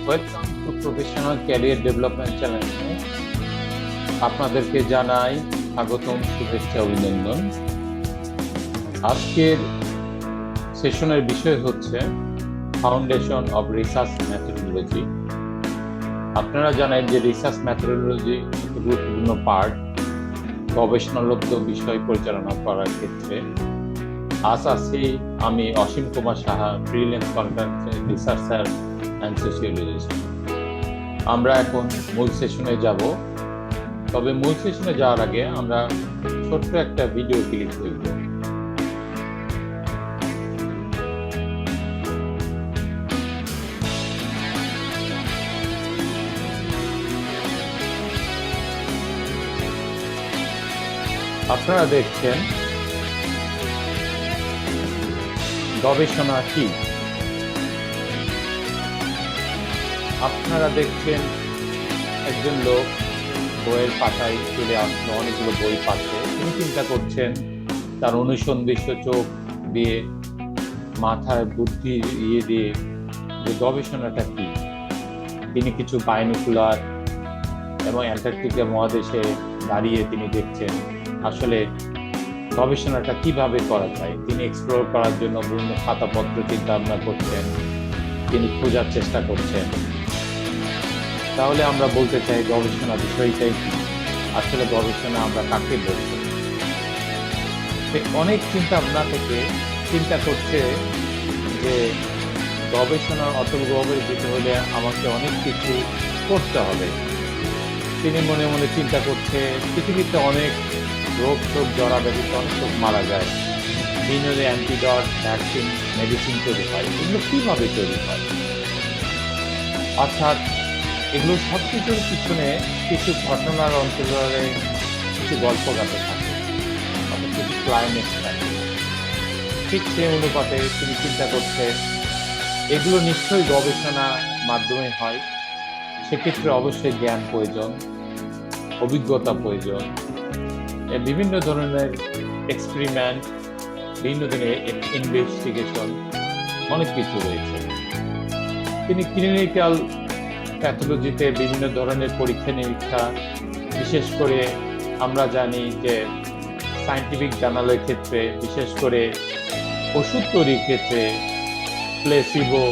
Welcome to professional career development চ্যানেলে আপনাদেরকে জানাই স্বাগতম, শুভেচ্ছা, অভিনন্দন। আজকের সেশনের বিষয় হচ্ছে ফাউন্ডেশন অব রিসার্চ মেথোডোলজি। আপনারা জানেন যে রিসার্চ মেথোডোলজি একটি গুরুত্বপূর্ণ পার্ট গবেষণালব্ধ বিষয় পরিচালনা করার ক্ষেত্রে। আজ আছি আমি Ashim Kumar Saha, freelance contract researcher and sociologist. আমরা এখন মূল সেশনে যাব, তবে মূল সেশনে যাওয়ার আগে আমরা ছোট্ট একটা ভিডিও ক্লিপ দেখব। আপনারা দেখছেন গবেষণা কি। আপনারা দেখছেন একজন লোক বইয়ের পাতায় চলে আসলো, অনেকগুলো বই পাচ্ছে। তিনি চিন্তা করছেন তার অনুসন্ধিৎসু চোখ দিয়ে, মাথায় বুদ্ধি দিয়ে যে গবেষণাটা কি। তিনি কিছু বাইনোকুলার এবং অ্যান্টার্কটিকা মহাদেশে দাঁড়িয়ে তিনি দেখছেন আসলে গবেষণাটা কিভাবে করা যায়। তিনি এক্সপ্লোর করার জন্য বিভিন্ন খাতাপত্র চিন্তা ভাবনা করছেন, তিনি খোঁজার চেষ্টা করছেন। তাহলে আমরা বলতে চাই গবেষণা বিষয়টাই কি, আসলে গবেষণা আমরা কাকে বলছি। অনেক চিন্তা ভাবনা থেকে চিন্তা করছে যে গবেষণার অতল গহ্বরে যেতে হলে আমাকে অনেক কিছু করতে হবে। তিনি মনে মনে চিন্তা করছে পৃথিবীতে অনেক রোগ শোক, জরা ব্যাধিতে অনেক লোক মারা যায়, বিভিন্ন অ্যান্টিডট, ভ্যাকসিন, মেডিসিন তৈরি হয়। এগুলো কিভাবে তৈরি হয়? অর্থাৎ এগুলো সবকিছুর পিছনে কিছু ঘটনার অন্তরালে কিছু গল্প গাথা থাকে, অর্থাৎ কিছু ক্লাইমেক্স থাকে। ঠিক সেই অনুপাতে তিনি চিন্তা করছে এগুলো নিশ্চয়ই গবেষণা মাধ্যমে হয়। সেক্ষেত্রে অবশ্যই জ্ঞান প্রয়োজন, অভিজ্ঞতা প্রয়োজন, বিভিন্ন ধরনের এক্সপেরিমেন্ট, বিভিন্ন ধরনের ইনভেস্টিগেশন, অনেক কিছু রয়েছে। তিনি ক্লিনিক্যাল প্যাথোলজিতে বিভিন্ন ধরনের পরীক্ষা নিরীক্ষা, বিশেষ করে আমরা জানি যে সায়েন্টিফিক জার্নালের ক্ষেত্রে, বিশেষ করে ওষুধ তৈরির ক্ষেত্রে প্লেসিবো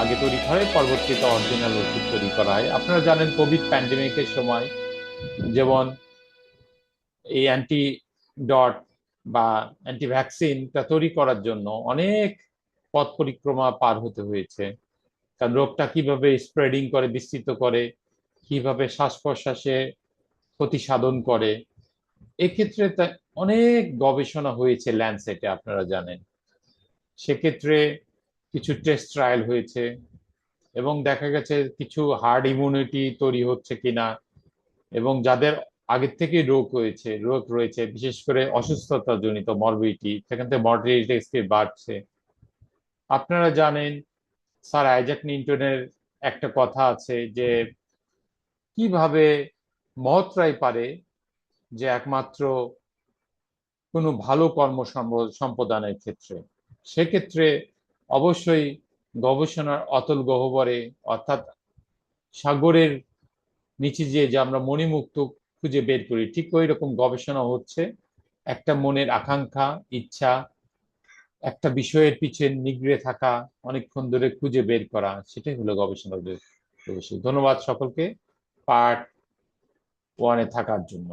আগে তৈরি হয়, পরবর্তীতে অরিজিনাল ওষুধ তৈরি করা হয়। আপনারা জানেন কোভিড প্যান্ডেমিকের সময় যেমন এই অ্যান্টিডট বা অ্যান্টি ভ্যাকসিনটা তৈরি করার জন্য অনেক পথ পরিক্রমা পার হতে হয়েছে। কারণ রোগটা কিভাবে স্প্রেডিং করে, বিস্তৃত করে, কিভাবে শ্বাস প্রশ্বাসে ক্ষতি সাধন করে, এক্ষেত্রে অনেক গবেষণা হয়েছে ল্যান্ডসেটে, আপনারা জানেন। সেক্ষেত্রে কিছু টেস্ট ট্রায়াল হয়েছে এবং দেখা গেছে কিছু হার্ড ইমিউনিটি তৈরি হচ্ছে কিনা, এবং যাদের আগের থেকে রোগ রয়েছে বিশেষ করে অসুস্থতা জনিত মরবিডিটি, সেখান থেকে মর্টালিটি বাড়ছে। আপনারা জানেন স্যার আইজাক নিউটনের একটা কথা আছে যে কিভাবে মহৎরাই পারে যে একমাত্র কোনো ভালো কর্ম সম্পাদনের ক্ষেত্রে। সেক্ষেত্রে অবশ্যই গবেষণার অতল গহ্বরে, অর্থাৎ সাগরের নিচে যে আমরা মণিমুক্ত খুঁজে বের করি, ঠিক ওই রকম গবেষণা হচ্ছে। একটা মনের আকাঙ্ক্ষা, ইচ্ছা, একটা বিষয়ের পিছনে নিগড়ে থাকা, অনেকক্ষণ ধরে খুঁজে বের করা, সেটাই হলো গবেষণা। ধন্যবাদ সকলকে পার্ট 1-এ থাকার জন্য।